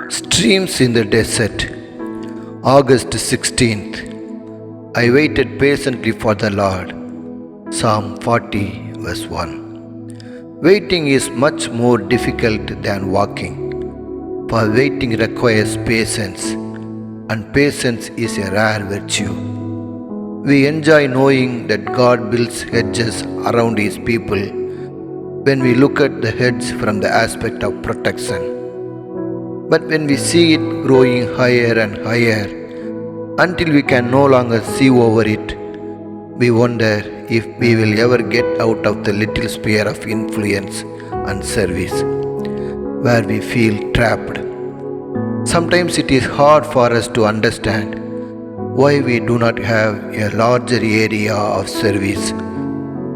Streams in the desert. August 16th. I waited patiently for the Lord. Psalm 40, verse 1. Waiting is much more difficult than walking, for waiting requires patience, and patience is a rare virtue. We enjoy knowing that God builds hedges around His people when we look at the hedge from the aspect of protection. But when we see it growing higher and higher until we can no longer see over it, we wonder if we will ever get out of the little sphere of influence and service where we feel trapped. Sometimes it is hard for us to understand why we do not have a larger area of service,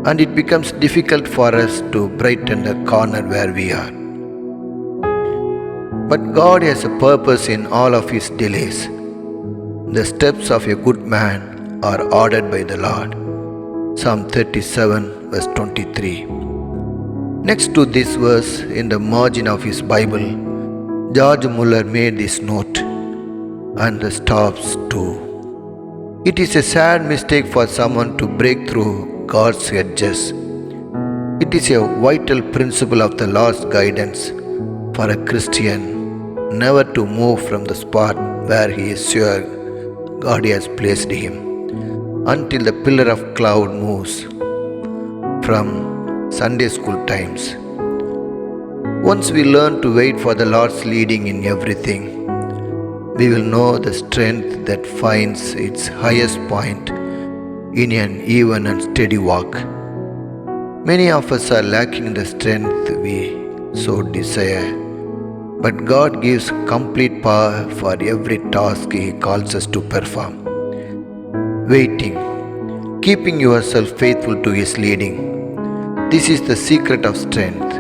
and it becomes difficult for us to brighten the corner where we are. But God has a purpose in all of His delays. The steps of a good man are ordered by the Lord. Psalm 37, verse 23. Next to this verse, in the margin of his Bible, George Muller made this note, and the stops too. It is a sad mistake for someone to break through God's hedges. It is a vital principle of the Lord's guidance for a Christian never to move from the spot where he is sure God has placed him until the pillar of cloud moves from Sunday school times. Once we learn to wait for the Lord's leading in everything, we will know the strength that finds its highest point in an even and steady walk. Many of us are lacking the strength we so desire, but God gives complete power for every task He calls us to perform. Waiting, keeping yourself faithful to His leading. This is the secret of strength,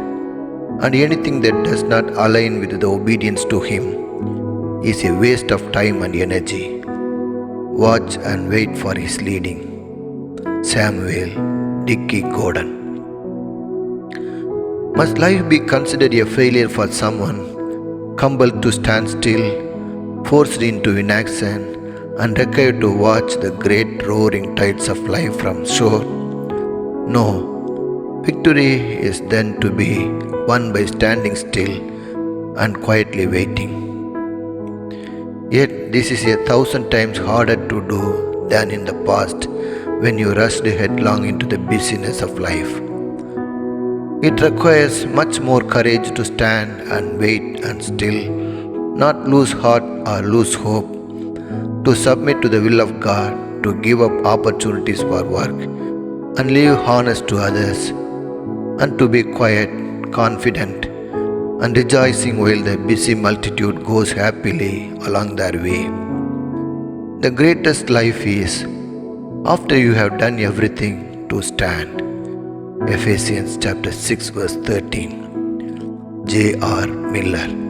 and anything that does not align with the obedience to Him is a waste of time and energy. Watch and wait for His leading. Samuel Dickey Gordon. Must life be considered a failure for someone compelled to stand still, forced into inaction, and required to watch the great roaring tides of life from shore? No, victory is then to be won by standing still and quietly waiting. Yet this is 1,000 times harder to do than in the past when you rushed headlong into the busyness of life. It requires much more courage to stand and wait and still, not lose heart or lose hope, to submit to the will of God, to give up opportunities for work and live honest to others, and to be quiet, confident, and rejoicing while the busy multitude goes happily along their way. The greatest life is after you have done everything to stand. Ephesians chapter 6 verse 13. J.R. Miller.